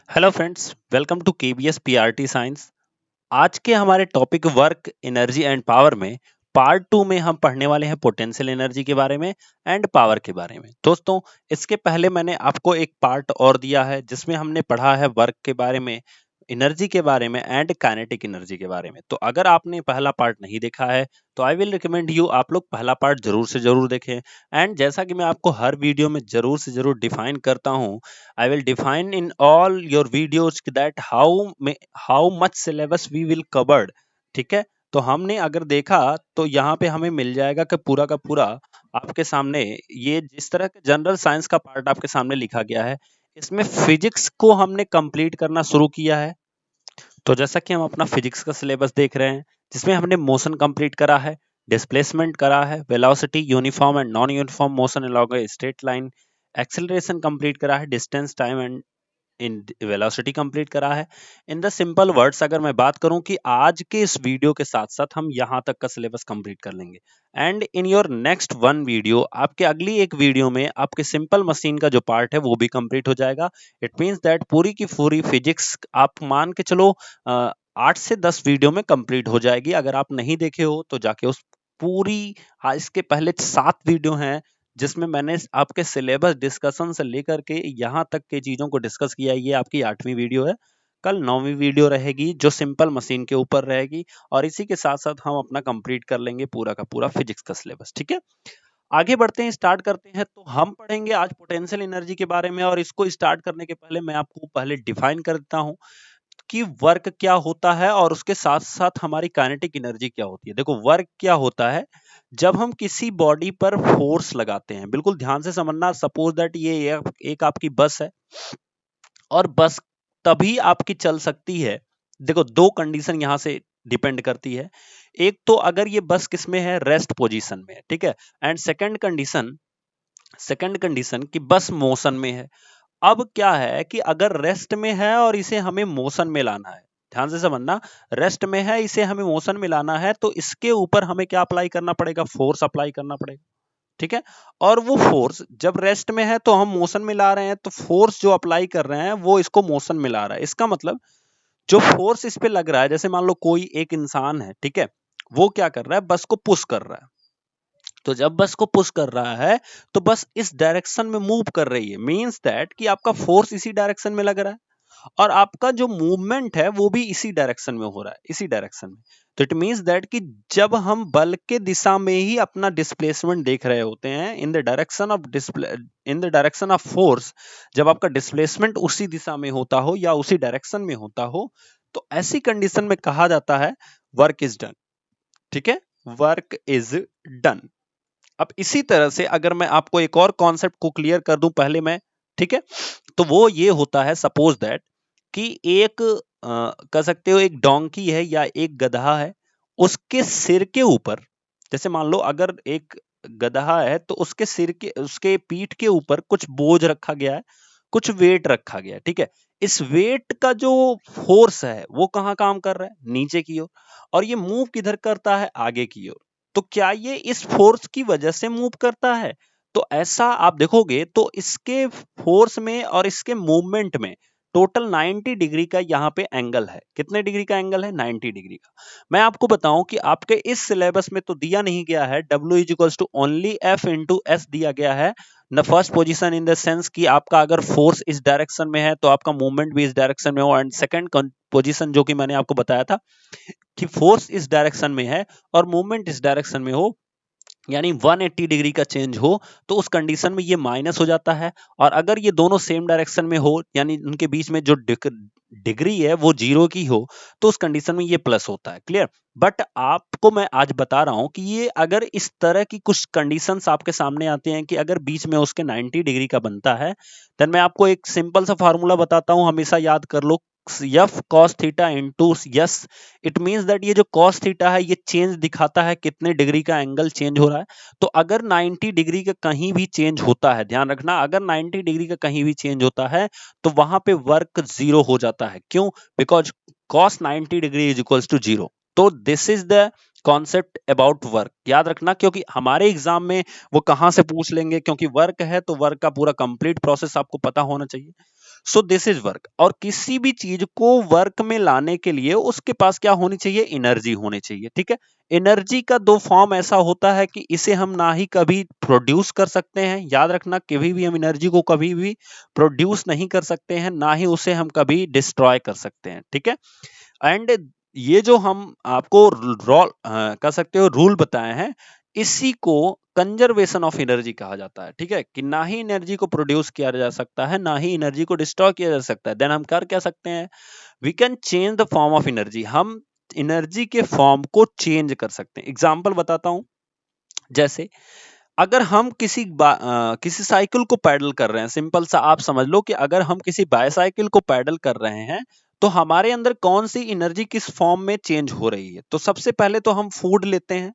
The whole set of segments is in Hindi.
Hello friends, welcome to KBS PRT science. आज के हमारे topic work energy and power में पार्ट टू में हम पढ़ने वाले हैं पोटेंशियल एनर्जी के बारे में एंड पावर के बारे में। दोस्तों, इसके पहले मैंने आपको एक पार्ट और दिया है जिसमें हमने पढ़ा है वर्क के बारे में, एनर्जी के बारे में एंड काइनेटिक एनर्जी के बारे में। तो अगर आपने पहला पार्ट नहीं देखा है तो आई विल रिकमेंड यू आप लोग पहला पार्ट जरूर से जरूर देखें। एंड जैसा कि मैं आपको हर वीडियो में जरूर से जरूर डिफाइन करता हूं, I will define in all your videos that how much syllabus we will covered। ठीक है, तो हमने अगर देखा तो यहाँ पे हमें मिल जाएगा कि पूरा का पूरा आपके सामने ये जिस तरह के जनरल साइंस का पार्ट आपके सामने लिखा गया है, इसमें फिजिक्स को हमने कंप्लीट करना शुरू किया है। तो जैसा कि हम अपना फिजिक्स का सिलेबस देख रहे हैं, जिसमें हमने मोशन कंप्लीट करा है, डिस्प्लेसमेंट करा है, velocity, uniform and non uniform motion along a straight line, acceleration complete करा है, distance, time and in velocity complete करा है। इन द सिंपल वर्ड्स अगर मैं बात करूं कि आज के इस वीडियो के साथ साथ हम यहां तक का सिलेबस कंप्लीट कर लेंगे and in your next one video, आपके अगली एक वीडियो में आपके सिंपल मशीन का जो पार्ट है वो भी कंप्लीट हो जाएगा। इट मींस दैट पूरी की पूरी फिजिक्स आप मान के चलो 8 से 10 वीडियो में कंप्लीट हो जाएगी। अगर आप नहीं देखे हो तो जाके उस पूरी इसके पहले 7 वीडियो हैं जिसमें मैंने आपके सिलेबस डिस्कशन से लेकर के यहाँ तक के चीजों को डिस्कस किया है। ये आपकी 8वीं वीडियो है। कल 9वीं वीडियो रहेगी जो सिंपल मशीन के ऊपर रहेगी और इसी के साथ साथ हम अपना कंप्लीट कर लेंगे पूरा का पूरा फिजिक्स का सिलेबस। ठीक है, आगे बढ़ते हैं, स्टार्ट करते हैं। तो हम पढ़ेंगे आज पोटेंशियल एनर्जी के बारे में और इसको स्टार्ट करने के पहले मैं आपको पहले डिफाइन कर देता हूँ कि वर्क क्या होता है और उसके साथ साथ हमारी काइनेटिक एनर्जी क्या होती है। देखो, वर्क क्या होता है, जब हम किसी बॉडी पर फोर्स लगाते हैं, बिल्कुल ध्यान से समझना। सपोज दैट ये एक आपकी बस है और बस तभी आपकी चल सकती है। देखो, दो कंडीशन यहां से डिपेंड करती है। एक तो अगर ये बस किस में है, रेस्ट पोजीशन में है, ठीक है। एंड सेकंड कंडीशन कि बस मोशन में है। अब क्या है कि अगर रेस्ट में है और इसे हमें मोशन में लाना है, ध्यान से समझना, रेस्ट में है, इसे हमें मोशन में लाना है, तो इसके ऊपर हमें क्या अप्लाई करना पड़ेगा, फोर्स अप्लाई करना पड़ेगा। ठीक है, और वो फोर्स जब रेस्ट में है तो हम मोशन में ला रहे हैं, तो फोर्स जो अप्लाई कर रहे हैं वो इसको मोशन में ला रहा है। इसका मतलब जो फोर्स इस पे लग रहा है, जैसे मान लो कोई एक इंसान है, ठीक है, वो क्या कर रहा है, बस को पुश कर रहा है। तो जब बस को पुश कर रहा है तो बस इस डायरेक्शन में मूव कर रही है, मींस दैट कि आपका फोर्स इसी डायरेक्शन में लग रहा है और आपका जो मूवमेंट है वो भी इसी डायरेक्शन में हो रहा है, इसी डायरेक्शन में। तो इट मींस दैट कि जब हम बल के दिशा में ही अपना डिस्प्लेसमेंट देख रहे होते हैं, in the direction of force, जब आपका डिस्प्लेसमेंट उसी दिशा में होता हो या उसी डायरेक्शन में होता हो, तो ऐसी कंडीशन में कहा जाता है वर्क इज डन। ठीक है, वर्क इज डन। अब इसी तरह से अगर मैं आपको एक और कॉन्सेप्ट को क्लियर कर दूं पहले मैं, ठीक है, तो वो ये होता है, सपोज दैट कि एक कह सकते हो एक डोंकी है या एक गधा है, उसके सिर के ऊपर, जैसे मान लो अगर एक गधा है तो उसके सिर के, उसके पीठ के ऊपर कुछ बोझ रखा गया है, कुछ वेट रखा गया है, ठीक है। इस वेट का जो फोर्स है वो कहाँ काम कर रहा है, नीचे की ओर, और ये मूव किधर करता है, आगे की ओर। तो क्या ये इस फोर्स की वजह से मूव करता है? तो ऐसा आप देखोगे तो इसके फोर्स में और इसके मूवमेंट में टोटल 90 डिग्री का यहाँ पे एंगल है। कितने डिग्री का एंगल है, 90 डिग्री का। मैं आपको बताऊं कि आपके इस सिलेबस में तो दिया नहीं गया है, W is to only F into S दिया गया है। न first position in the sense कि आपका अगर फोर्स इस डायरेक्शन में है तो आपका मूवमेंट भी इस डायरेक्शन में हो, एंड सेकंड पोजीशन जो कि मैंने आपको बताया था कि फोर्स इस डायरेक्शन में है और मूवमेंट इस डायरेक्शन में हो, यानी 180 डिग्री का चेंज हो, तो उस कंडीशन में ये माइनस हो जाता है। और अगर ये दोनों सेम डायरेक्शन में हो, यानी उनके बीच में जो डिग्री है वो 0 की हो, तो उस कंडीशन में ये प्लस होता है। क्लियर? बट आपको मैं आज बता रहा हूं कि ये अगर इस तरह की कुछ कंडीशंस आपके सामने आते हैं कि अगर बीच में उसके 90 डिग्री का बनता है, देन मैं आपको एक सिंपल सा फार्मूला बताता हूं, हमेशा याद कर लो, F cos theta into S. It means that ये जो कॉस थीटा है ये चेंज दिखाता है कितने डिग्री का एंगल चेंज हो रहा है। तो अगर 90 डिग्री का कहीं भी चेंज होता है, ध्यान रखना, अगर 90 डिग्री का कहीं भी चेंज होता है तो वहां पे वर्क 0 हो जाता है। क्यों? Because cos 90 degree is equals to 0। तो this is the concept about work, याद रखना, क्योंकि हमारे एग्जाम में वो कहां से पूछ लेंगे, क्योंकि वर्क है तो वर्क का पूरा कंप्लीट प्रोसेस आपको पता होना चाहिए। So this is work. और किसी भी चीज को वर्क में लाने के लिए उसके पास क्या होनी चाहिए, एनर्जी होनी चाहिए, ठीक है। एनर्जी का दो फॉर्म ऐसा होता है कि इसे हम ना ही कभी प्रोड्यूस कर सकते हैं, याद रखना, कभी भी हम एनर्जी को कभी भी प्रोड्यूस नहीं कर सकते हैं, ना ही उसे हम कभी डिस्ट्रॉय कर सकते हैं, ठीक है। एंड ये जो हम आपको कह सकते हो रूल बताए हैं, इसी को कंजर्वेशन ऑफ एनर्जी कहा जाता है, ठीक है, कि ना ही एनर्जी को प्रोड्यूस किया जा सकता है, ना ही एनर्जी को डिस्ट्रॉय किया जा सकता है। देन हम कर क्या सकते हैं, we can change the form of energy, हम एनर्जी के फॉर्म को चेंज कर सकते हैं। एग्जाम्पल बताता हूं, जैसे अगर हम किसी साइकिल को पैडल कर रहे हैं, सिंपल सा आप समझ लो कि अगर हम किसी बाईसाइकिल को पैडल कर रहे हैं तो हमारे अंदर कौन सी एनर्जी किस फॉर्म में चेंज हो रही है। तो सबसे पहले तो हम फूड लेते हैं,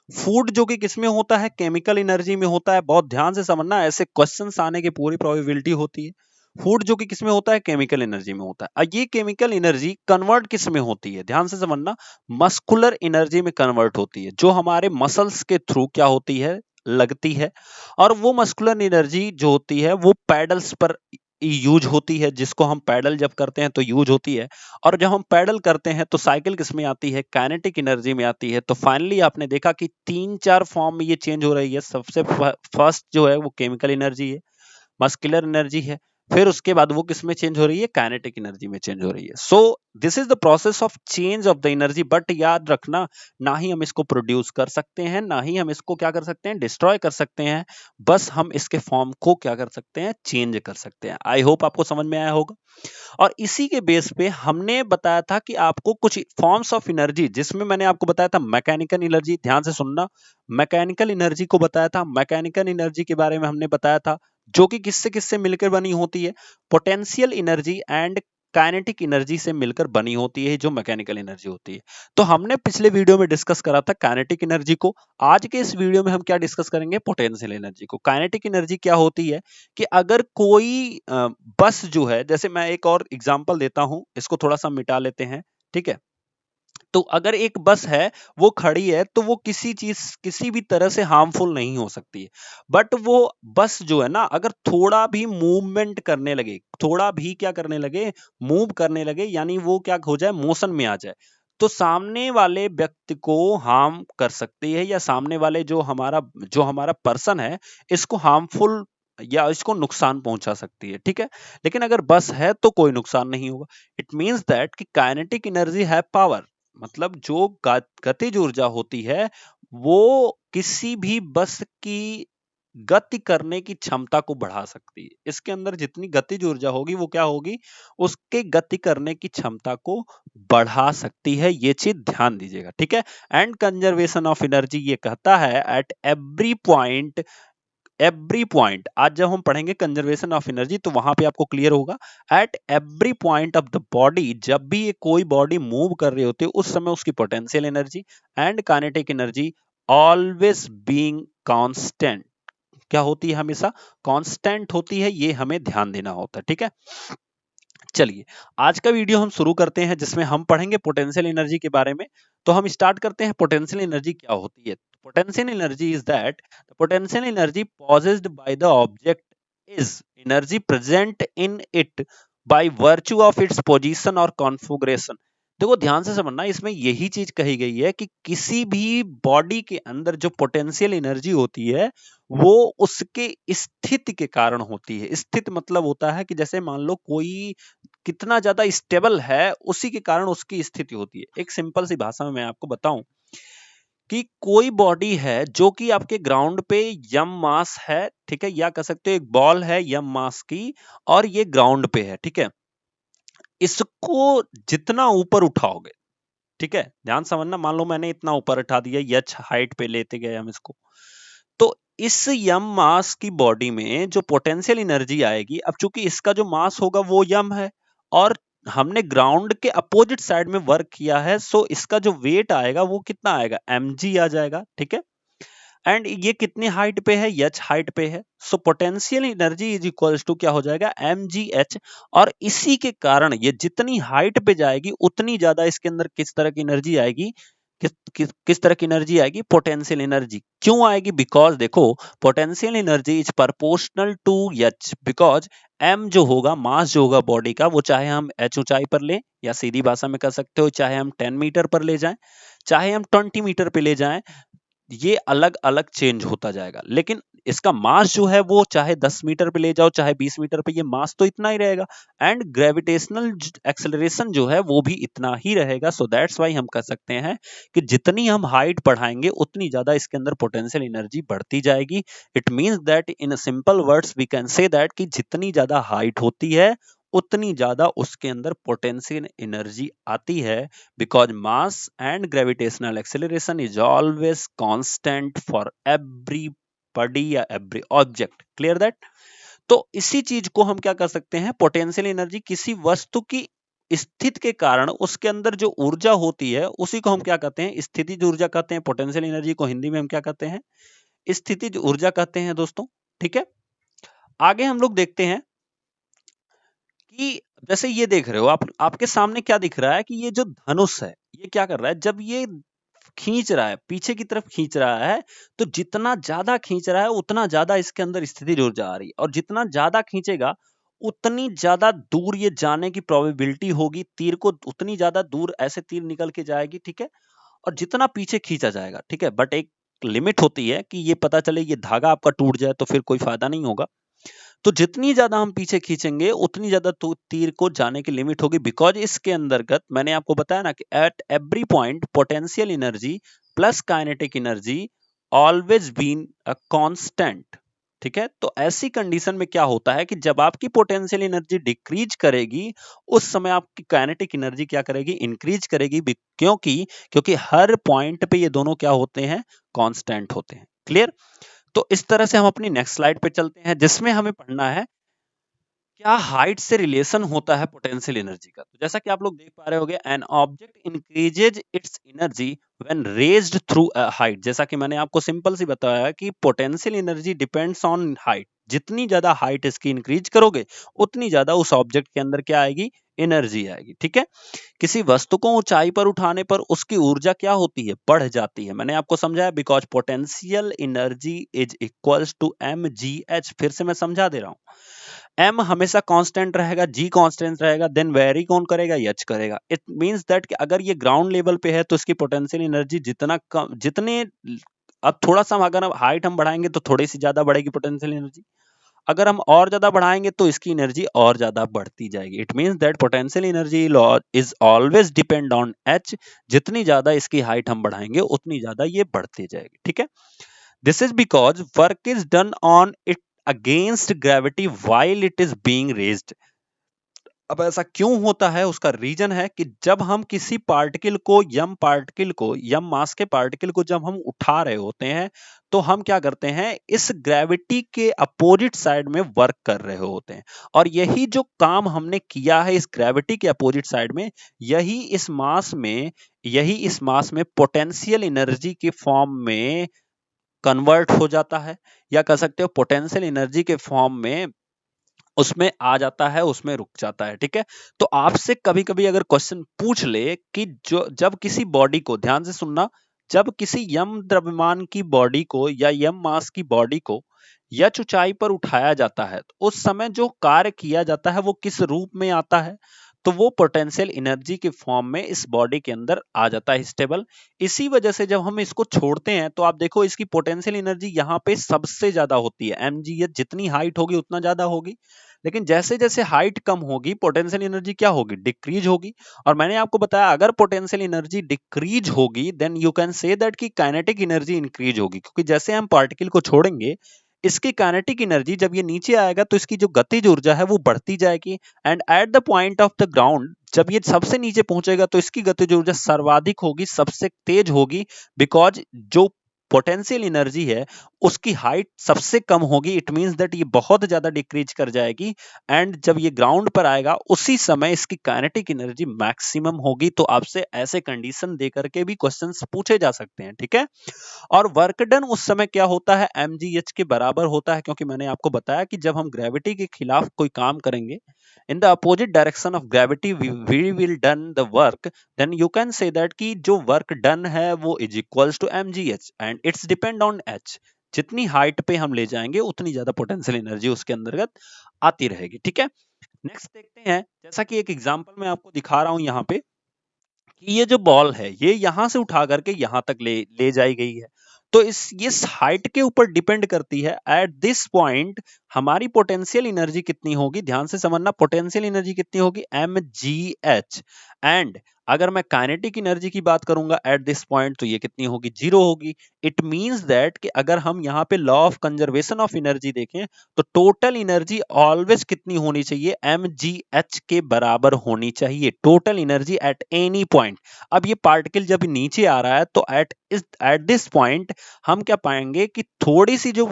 फूड जो कि किसमें होता है, केमिकल एनर्जी में होता है। बहुत ध्यान से समझना, ऐसे क्वेश्चंस आने की पूरी प्रोबेबिलिटी होती है। फूड जो कि किसमें होता है, केमिकल एनर्जी में होता है। ये केमिकल एनर्जी कन्वर्ट किसमें होती है, ध्यान से समझना, मस्कुलर एनर्जी में कन्वर्ट होती है, जो हमारे मसल्स के थ्रू क्या होती है, लगती है। और वो मस्कुलर एनर्जी जो होती है वो पैडल्स पर यूज होती है, जिसको हम पैडल जब करते हैं तो यूज होती है। और जब हम पैडल करते हैं तो साइकिल किसमें आती है, काइनेटिक एनर्जी में आती है। तो फाइनली आपने देखा कि 3-4 फॉर्म में ये चेंज हो रही है। सबसे फर्स्ट जो है वो केमिकल एनर्जी है, मस्कुलर एनर्जी है, फिर उसके बाद वो किस में चेंज हो रही है, काइनेटिक एनर्जी में चेंज हो रही है। So this is the process of change of the energy. But याद रखना, ना ही हम इसको प्रोड्यूस कर सकते हैं, ना ही हम इसको क्या कर सकते हैं, डिस्ट्रॉय कर सकते हैं। बस हम इसके फॉर्म को क्या कर सकते हैं, चेंज कर सकते हैं। आई होप आपको समझ में आया होगा। और इसी के बेस पे हमने बताया था कि आपको कुछ फॉर्म्स ऑफ एनर्जी, जिसमें मैंने आपको बताया था मैकेनिकल एनर्जी, ध्यान से सुनना, मैकेनिकल एनर्जी को बताया था। मैकेनिकल एनर्जी के बारे में हमने बताया था जो कि किससे किससे मिलकर बनी होती है, potential energy and kinetic energy से मिलकर बनी होती है, जो मैकेनिकल एनर्जी होती है। तो हमने पिछले वीडियो में डिस्कस करा था काइनेटिक एनर्जी को। आज के इस वीडियो में हम क्या डिस्कस करेंगे, पोटेंशियल एनर्जी को। काइनेटिक एनर्जी क्या होती है कि अगर कोई बस जो है, जैसे मैं एक और एग्जांपल देता हूं, इसको थोड़ा सा मिटा लेते हैं, ठीक है। तो अगर एक बस है, वो खड़ी है, तो वो किसी भी तरह से हार्मफुल नहीं हो सकती है। बट वो बस जो है ना, अगर थोड़ा भी मूवमेंट करने लगे, थोड़ा भी क्या करने लगे, मूव करने लगे, यानी वो क्या हो जाए, मोशन में आ जाए, तो सामने वाले व्यक्ति को हार्म कर सकती है, या सामने वाले जो हमारा पर्सन है, इसको हार्मफुल या इसको नुकसान पहुंचा सकती है, ठीक है। लेकिन अगर बस है तो कोई नुकसान नहीं होगा। इट मींस दैट कि काइनेटिक एनर्जी है पावर, मतलब जो गतिज ऊर्जा होती है, वो किसी भी बस की गति करने की क्षमता को बढ़ा सकती है। इसके अंदर जितनी गतिज ऊर्जा होगी वो क्या होगी, उसके गति करने की क्षमता को बढ़ा सकती है। ये चीज ध्यान दीजिएगा, ठीक है। एंड कंजर्वेशन ऑफ एनर्जी ये कहता है एट एवरी पॉइंट, आज जब हम पढ़ेंगे कंजर्वेशन ऑफ एनर्जी तो वहां पे आपको क्लियर होगा, eight every point of the body, जब भी ये कोई बॉडी मूव कर रही होती है उस समय उसकी potential energy and kinetic energy always being constant, क्या होती है, हमेशा कांस्टेंट होती है। ये हमें ध्यान देना होता है, ठीक है। चलिए, आज का वीडियो हम शुरू करते हैं, जिसमें हम पढ़ेंगे पोटेंशियल एनर्जी के बारे में। तो हम स्टार्ट करते हैं, पोटेंशियल एनर्जी क्या होती है। Potential energy is that the potential energy possessed by the object is energy present in it by virtue of its position और कॉन्फ़िगरेशन। देखो ध्यान से समझना, इसमें यही चीज कही गई है कि किसी भी बॉडी के अंदर जो पोटेंशियल एनर्जी होती है वो उसके स्थिति के कारण होती है। स्थिति मतलब होता है कि जैसे मान लो कोई कितना ज्यादा स्टेबल है, उसी के कारण उसकी स्थिति होती है। एक सिंपल सी भाषा में मैं आपको बताऊं कि कोई बॉडी है जो कि आपके ग्राउंड पे यम मास है, ठीक है, या कह सकते हो एक बॉल है यम मास की, और ये ग्राउंड पे है, ठीक है। इसको जितना ऊपर उठाओगे, ठीक है, ध्यान समझना, मान लो मैंने इतना ऊपर उठा दिया, यच हाइट पे लेते गए हम इसको, तो इस यम मास की बॉडी में जो पोटेंशियल एनर्जी आएगी, अब चूंकि इसका जो मास होगा वो यम है, और हमने ग्राउंड के अपोजिट साइड में वर्क किया है, सो इसका जो वेट आएगा वो कितना आएगा, mg आ जाएगा, ठीक है। एंड ये कितनी हाइट पे है, h हाइट पे है, so potential energy is equals to क्या हो जाएगा, mgh। और इसी के कारण ये जितनी हाइट पे जाएगी उतनी ज्यादा इसके अंदर किस तरह की एनर्जी आएगी, किस तरह की एनर्जी आएगी? Potential energy. क्यों आएगी? बिकॉज देखो, potential energy is proportional to H, because M जो होगा, मास जो होगा बॉडी का, वो चाहे हम एच ऊंचाई पर लें, या सीधी भाषा में कर सकते हो चाहे हम 10 मीटर पर ले जाएं, चाहे हम 20 मीटर पे ले जाएं, ये अलग अलग चेंज होता जाएगा, लेकिन इसका मास जो है वो चाहे 10 मीटर पे ले जाओ चाहे 20 मीटर पे, ये मास तो इतना ही रहेगा। एंड ग्रेविटेशनल एक्सेलरेशन जो है वो भी इतना ही रहेगा। सो दैट्स वाई हम कह सकते हैं कि जितनी हम हाइट बढ़ाएंगे उतनी ज्यादा इसके अंदर पोटेंशियल एनर्जी बढ़ती जाएगी। It means that in simple words we can say that कि जितनी ज्यादा हाइट होती है उतनी ज्यादा उसके अंदर पोटेंशियल एनर्जी आती है, because mass and gravitational acceleration is always constant for everybody या every object. Clear that? तो इसी चीज को हम क्या कर सकते हैं, पोटेंशियल एनर्जी किसी वस्तु की स्थिति के कारण उसके अंदर जो ऊर्जा होती है उसी को हम क्या कहते हैं, स्थितिज ऊर्जा कहते हैं। पोटेंशियल एनर्जी को हिंदी में हम क्या कहते हैं, स्थितिज ऊर्जा कहते हैं दोस्तों। ठीक है, आगे हम लोग देखते हैं कि जैसे ये देख रहे हो आप, आपके सामने क्या दिख रहा है कि ये जो धनुष है ये क्या कर रहा है, जब ये खींच रहा है, पीछे की तरफ खींच रहा है, तो जितना ज्यादा खींच रहा है उतना ज्यादा इसके अंदर स्थितिज ऊर्जा आ रही है, और जितना ज्यादा खींचेगा उतनी ज्यादा दूर ये जाने की प्रोबेबिलिटी होगी, तीर को उतनी ज्यादा दूर ऐसे तीर निकल के जाएगी। ठीक है, और जितना पीछे खींचा जाएगा, ठीक है, बट एक लिमिट होती है कि ये पता चले ये धागा आपका टूट जाए तो फिर कोई फायदा नहीं होगा। तो जितनी ज्यादा हम पीछे खींचेंगे उतनी ज्यादा तो तीर को जाने की लिमिट होगी, बिकॉज इसके अंतर्गत मैंने आपको बताया ना कि at every point potential energy plus kinetic energy always been a constant. ठीक है, तो ऐसी कंडीशन में क्या होता है कि जब आपकी पोटेंशियल एनर्जी डिक्रीज करेगी उस समय आपकी काइनेटिक एनर्जी क्या करेगी, इंक्रीज करेगी, क्योंकि क्योंकि हर पॉइंट पे ये दोनों क्या होते हैं, कांस्टेंट होते हैं। क्लियर? तो इस तरह से हम अपनी नेक्स्ट स्लाइड पे चलते हैं, जिसमें हमें पढ़ना है क्या हाइट से रिलेशन होता है पोटेंशियल एनर्जी का। तो जैसा कि आप लोग देख पा रहे होंगे, an object increases it's energy when raised through a height. जैसा कि मैंने आपको सिंपल सी बताया कि potential energy depends on height, जितनी ज्यादा हाइट इसकी इंक्रीज करोगे उतनी ज्यादा उस ऑब्जेक्ट के अंदर क्या आएगी, एनर्जी आएगी। ठीक है, किसी वस्तु को ऊंचाई पर उठाने पर उसकी ऊर्जा क्या होती है, बढ़ जाती है। मैंने आपको समझाया, because potential energy is equals to M G H. फिर से मैं समझा दे रहा हूं, एम हमेशा कांस्टेंट रहेगा, जी कांस्टेंट रहेगा, देन वेरी कौन करेगा, एच करेगा। इट मींस दैट कि अगर ये ग्राउंड लेवल पे है तो इसकी पोटेंशियल एनर्जी जितना कम, जितने अब थोड़ा सा अगर हाइट हम बढ़ाएंगे तो थोड़ी सी ज्यादा बढ़ेगी पोटेंशियल एनर्जी, अगर हम और ज्यादा बढ़ाएंगे तो इसकी एनर्जी और ज्यादा बढ़ती जाएगी। It means that potential energy is always depend on H. जितनी ज्यादा इसकी हाइट हम बढ़ाएंगे उतनी ज्यादा ये बढ़ती जाएगी। ठीक है, this is because work is done on it against gravity while it is being raised. अब ऐसा क्यों होता है, उसका रीजन है कि जब हम किसी पार्टिकल को यम मास के पार्टिकल को जब हम उठा रहे होते हैं तो हम क्या करते हैं, इस ग्रेविटी के अपोजिट साइड में वर्क कर रहे होते हैं, और यही जो काम हमने किया है इस ग्रेविटी के अपोजिट साइड में, यही इस मास में पोटेंशियल एनर्जी के फॉर्म में कन्वर्ट हो जाता है, या कह सकते हो पोटेंशियल एनर्जी के फॉर्म में उसमें आ जाता है, उसमें रुक जाता है। ठीक है, तो आपसे कभी कभी अगर क्वेश्चन पूछ ले कि जो जब किसी बॉडी को, ध्यान से सुनना, जब किसी यम द्रव्यमान की बॉडी को या यम मास की बॉडी को यच ऊंचाई पर उठाया जाता है तो उस समय जो कार्य किया जाता है वो किस रूप में आता है, तो वो पोटेंशियल एनर्जी के फॉर्म में इस बॉडी के अंदर आ जाता है स्टेबल। इसी वजह से जब हम इसको छोड़ते हैं तो आप देखो इसकी पोटेंशियल एनर्जी यहाँ पे सबसे ज्यादा होती है, mgh, जितनी हाइट होगी उतना ज्यादा होगी, लेकिन जैसे जैसे हाइट कम होगी पोटेंशियल एनर्जी क्या होगी, डिक्रीज होगी। और मैंने आपको बताया अगर पोटेंशियल एनर्जी डिक्रीज होगी then you can say that कि काइनेटिक एनर्जी इंक्रीज होगी, क्योंकि जैसे हम पार्टिकल को छोड़ेंगे इसकी काइनेटिक एनर्जी जब ये नीचे आएगा तो इसकी जो गतिज ऊर्जा है वो बढ़ती जाएगी, and at the point of the ground जब ये सबसे नीचे पहुंचेगा तो इसकी गतिज ऊर्जा सर्वाधिक होगी, सबसे तेज होगी, बिकॉज जो पोटेंशियल एनर्जी है उसकी हाइट सबसे कम होगी, इट मींस दैट ये बहुत ज्यादा डिक्रीज कर जाएगी, एंड जब ये ग्राउंड पर आएगा उसी समय इसकी काइनेटिक एनर्जी मैक्सिमम होगी। तो आपसे ऐसे कंडीशन दे करके भी क्वेश्चंस पूछे जा सकते हैं, ठीक है। और वर्क डन उस समय क्या होता है, mgh के बराबर होता है, क्योंकि मैंने आपको बताया कि जब हम ग्रेविटी के खिलाफ कोई काम करेंगे, in the opposite direction of gravity we will done the work, then you can say that कि जो वर्क डन है वो is equals to mgh and it's depend on h। जितनी हाइट पे हम ले जाएंगे उतनी ज्यादा पोटेंशियल एनर्जी उसके अंतर्गत आती रहेगी, ठीक है। नेक्स्ट देखते हैं, जैसा कि एक एग्जांपल मैं आपको दिखा रहा हूं यहाँ पे, कि ये जो बॉल है ये यहां से उठा करके यहां तक ले जाई गई है। तो इस हाइट के ऊपर डिपेंड करती है एट दिस पॉइंट हमारी पोटेंशियल एनर्जी कितनी होगी। ध्यान से समझना, पोटेंशियल एनर्जी कितनी होगी, mgh। एंड अगर मैं काइनेटिक एनर्जी की बात करूंगा एट दिस पॉइंट तो ये कितनी होगी, 0 होगी। इट मींस दैट कि अगर हम यहाँ पे law of conservation of energy देखें तो टोटल एनर्जी ऑलवेज कितनी होनी चाहिए, mgh के बराबर होनी चाहिए, total energy at any point. अब ये पार्टिकल जब नीचे आ रहा है तो एट दिस पॉइंट हम क्या पाएंगे कि थोड़ी सी जो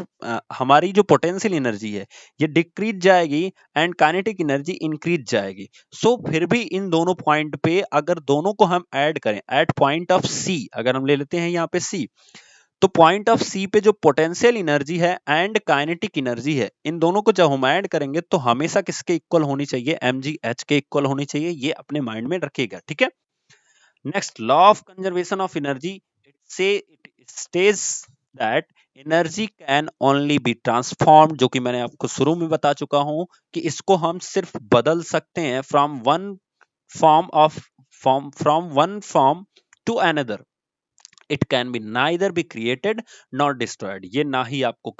हमारी जो पोटेंशियल एनर्जी है ये डिक्रीज जाएगी एंड काइनेटिक एनर्जी इंक्रीज जाएगी। सो फिर भी इन दोनों पॉइंट पे अगर दोनों को हम ऐड करें एट पॉइंट ऑफ सी, अगर हम ले लेते हैं यहाँ पे सी, तो पॉइंट ऑफ सी पे जो पोटेंशियल एनर्जी है एंड काइनेटिक एनर्जी है, इन दोनों को जब हम ऐड करेंगे तो हमेशा किसके इक्वल होनी चाहिए, mgh के इक्वल होनी चाहिए। ये अपने माइंड में रखिएगा, ठीक है। Next, law of conservation of energy, it stage that energy can only be transformed, जो कि मैंने आपको शुरू में बता चुका हूं कि इसको हम सिर्फ बदल सकते हैं from one form to another. It can be neither be created not destroyed, ये ना ही आपको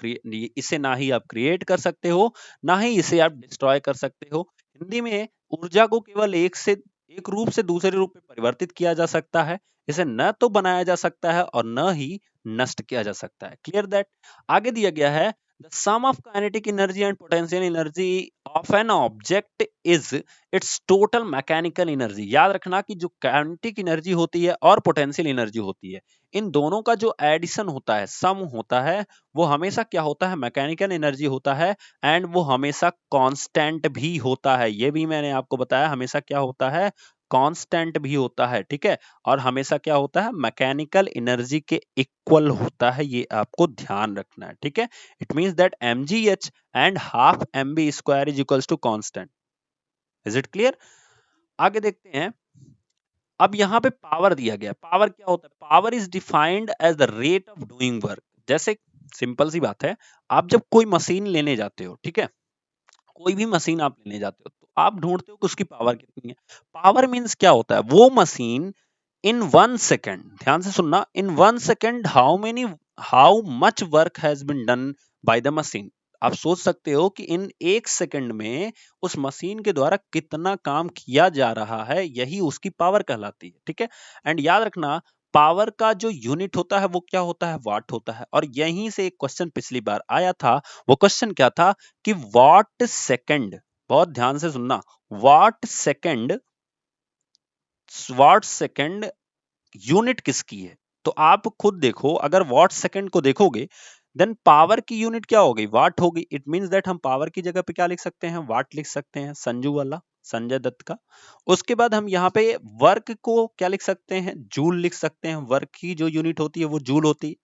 इसे ना ही आप क्रिएट कर सकते हो ना ही इसे आप डिस्ट्रॉय कर सकते हो। हिंदी में ऊर्जा को केवल एक रूप से दूसरे रूप में परिवर्तित किया जा सकता है, इसे न तो बनाया जा सकता है और न ही नष्ट किया जा सकता है। Clear that. आगे दिया गया है, the sum of kinetic energy and potential energy of an object is its total mechanical energy. याद रखना कि जो काइनेटिक एनर्जी होती है और पोटेंशियल एनर्जी होती है, इन दोनों का जो एडिशन होता है, सम होता है, वो हमेशा क्या होता है, मैकेनिकल एनर्जी होता है एंड वो हमेशा कांस्टेंट भी होता है। ये भी मैंने आपको बताया, हमेशा क्या होता है, कांस्टेंट भी होता है, ठीक है। और हमेशा क्या होता है, मैकेनिकल एनर्जी के इक्वल होता है, ये आपको ध्यान रखना है, ठीक है। It means that mgh and half mv square is equals to constant. Is it clear. आगे देखते हैं, अब यहाँ पे पावर दिया गया। पावर क्या होता है, power is defined as the rate of doing work. जैसे सिंपल सी बात है, आप जब कोई मशीन लेने जाते हो, ठीक है, कोई भी मशीन आप लेने जाते हो तो आप ढूंढते हो कि उसकी पावर कितनी है। पावर मीन्स क्या होता है, वो मशीन इन 1 सेकेंड, ध्यान से सुनना, in 1 second how much work has been done by the machine. आप सोच सकते हो कि इन 1 सेकेंड में उस मशीन के द्वारा कितना काम किया जा रहा है, यही उसकी पावर कहलाती है, ठीक है। एंड याद रखना, पावर का जो यूनिट होता है वो क्या होता है, वाट होता है। और यहीं से एक क्वेश्चन पिछली बार आया था, वो क्वेश्चन क्या था कि वाट सेकंड, बहुत ध्यान से सुनना, watt second, watt second unit किसकी है। तो आप खुद देखो, अगर वाट सेकंड को देखोगे देन पावर की यूनिट क्या होगी, वाट होगी। इट मींस दैट हम पावर की जगह पे क्या लिख सकते हैं, वाट लिख सकते हैं, संजू वाला, संजय दत्त का। उसके बाद हम यहाँ पे वर्क को क्या लिख सकते हैं, जूल लिख सकते हैं। वर्क की जो यूनिट होती है वो जूल होती है।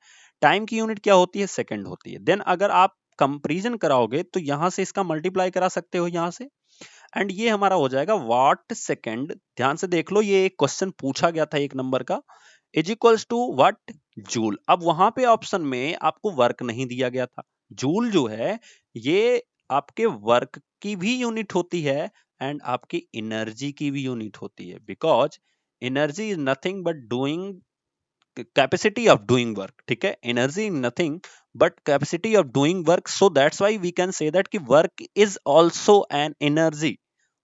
टाइम की यूनिट क्या होती है, सेकंड होती है। देन अगर आप कंपेरिजन कराओगे तो यहां से इसका मल्टीप्लाई करा सकते हो यहां से, एंड ये हमारा हो जाएगा वाट सेकंड। ध्यान से देख लो, ये एक क्वेश्चन पूछा गया था 1 नंबर का, is equals to what, joule. अब वहां पे ऑप्शन में आपको वर्क नहीं दिया गया था। जूल जो है ये आपके वर्क की भी यूनिट होती है एंड आपकी एनर्जी की भी यूनिट होती है, because energy is nothing but doing capacity of doing work, ठीक है। Energy nothing but capacity of doing work, so that's why we can say that कि work is also an energy,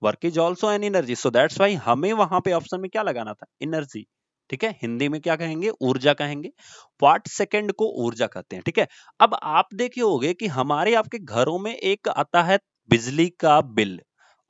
work is also an energy, so that's why हमें वहां पे ऑप्शन में क्या लगाना था, एनर्जी, ठीक है। हिंदी में क्या कहेंगे, ऊर्जा कहेंगे। वाट सेकंड को ऊर्जा कहते हैं, ठीक है। अब आप देखे होंगे कि हमारे आपके घरों में एक आता है बिजली का बिल,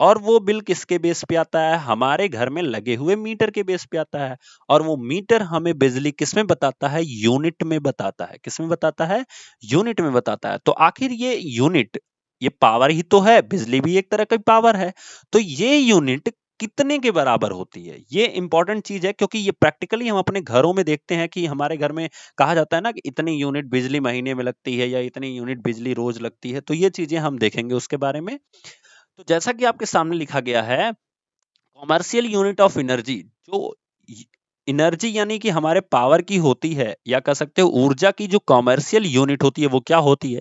और वो बिल किसके बेस पे आता है, हमारे घर में लगे हुए मीटर के बेस पे आता है। और वो मीटर हमें बिजली किस में बताता है, यूनिट में बताता है। किस में बताता है, यूनिट में बताता है। तो आखिर ये यूनिट, ये पावर ही तो है, बिजली भी एक तरह की पावर है। तो ये यूनिट कितने के बराबर होती है, ये इंपॉर्टेंट चीज है, क्योंकि ये प्रैक्टिकली हम अपने घरों में देखते हैं कि हमारे घर में कहा जाता है ना कि इतनी यूनिट बिजली महीने में लगती है या इतनी यूनिट बिजली रोज लगती है। तो ये चीजें हम देखेंगे उसके बारे में। तो जैसा कि आपके सामने लिखा गया है, कॉमर्शियल यूनिट ऑफ एनर्जी, जो एनर्जी यानी कि हमारे पावर की होती है, या कह सकते हो ऊर्जा की जो कॉमर्शियल यूनिट होती है वो क्या होती है,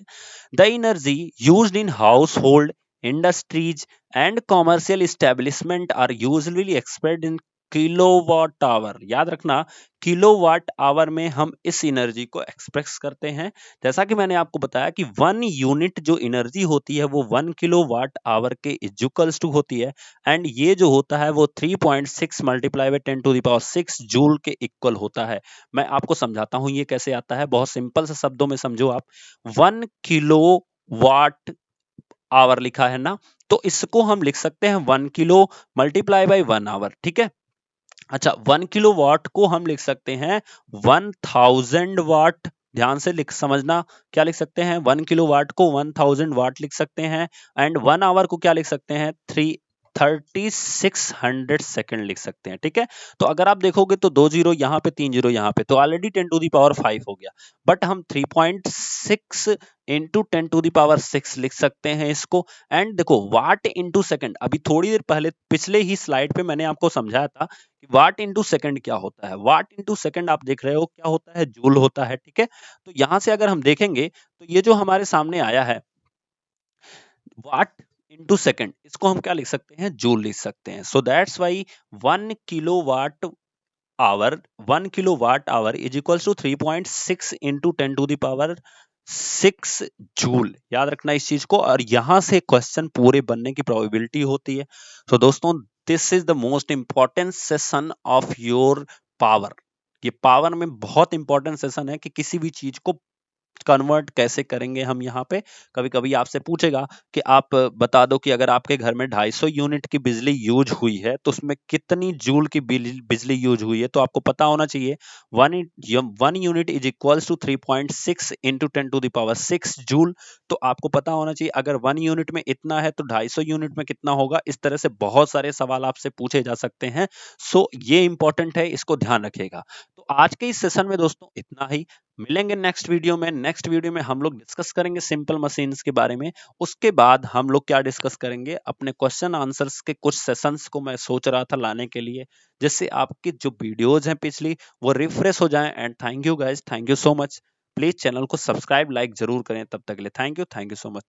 the energy used in household, industries and commercial establishment are usually expressed in kilowatt hour. याद रखना, किलोवाट आवर में हम इस एनर्जी को एक्सप्रेस करते हैं। जैसा कि मैंने आपको बताया कि 1 यूनिट जो एनर्जी होती है वो 1 किलोवाट आवर के इक्वल्स टू होती है। एंड ये जो होता है वो 3.6 मल्टीप्लाई बाय 10⁶ जूल के इक्वल होता है। मैं आपको समझाता हूं ये कैसे आता है, बहुत सिंपल से शब्दों में समझो आप। 1 किलोवाट आवर लिखा है ना, तो इसको हम लिख सकते हैं 1 किलो मल्टीप्लाई बाय 1 आवर। ठीक है। अच्छा, 1 किलोवाट को हम लिख सकते हैं 1000 वाट। ध्यान से लिख समझना, क्या लिख सकते हैं, 1 किलोवाट को 1000 वाट लिख सकते हैं। एंड 1 आवर को क्या लिख सकते हैं, 3600 सेकंड लिख सकते हैं। ठीक है। तो अगर आप देखोगे तो 2 जीरो यहाँ पे, 3 जीरो यहाँ पे, तो ऑलरेडी 10⁵ हो गया। बट हम 3.6 इंटू 10⁶ लिख सकते हैं इसको। एंड देखो, वाट इंटू सेकंड, अभी थोड़ी देर पहले पिछले ही स्लाइड पे मैंने आपको समझाया था कि वाट इंटू सेकंड क्या होता है। वाट इंटू सेकंड आप देख रहे हो क्या होता है, जूल होता है। ठीक है। तो यहां से अगर हम देखेंगे तो ये जो हमारे सामने आया है वाट इंटू सेकंड, इसको हम क्या लिख सकते हैं, जूल लिख सकते हैं। So that's why 1 kilowatt hour, 1 kilowatt hour is equal to 3.6 into 10⁶ joule. याद रखना इस चीज को, और यहां से क्वेश्चन पूरे बनने की प्रोबेबिलिटी होती है। तो दोस्तों, this is the most important session of your power. ये पावर में बहुत इंपॉर्टेंट सेशन है कि किसी भी चीज को कन्वर्ट कैसे करेंगे हम यहाँ पे। कभी कभी आपसे पूछेगा कि आप बता दो कि अगर आपके घर में 250 यूनिट की बिजली यूज हुई है तो उसमें कितनी जूल की बिजली यूज हुई है। तो आपको पता होना चाहिए 1 unit is equals to 3.6 into 10⁶ joule. तो आपको पता होना चाहिए अगर 1 यूनिट में इतना है तो 250 यूनिट में कितना होगा। इस तरह से बहुत सारे सवाल आपसे पूछे जा सकते हैं। सो ये इंपॉर्टेंट है, इसको ध्यान रखिएगा। तो आज के इस सेशन में दोस्तों इतना ही। मिलेंगे नेक्स्ट वीडियो में। नेक्स्ट वीडियो में हम लोग डिस्कस करेंगे सिंपल मशीन्स के बारे में। उसके बाद हम लोग क्या डिस्कस करेंगे, अपने क्वेश्चन आंसर्स के कुछ सेशंस को मैं सोच रहा था लाने के लिए, जिससे आपकी जो वीडियोज हैं पिछली वो रिफ्रेश हो जाएं। And thank you guys, thank you so much. Please channel को सब्सक्राइब लाइक जरूर करें। तब तक के लिए थैंक यू सो मच।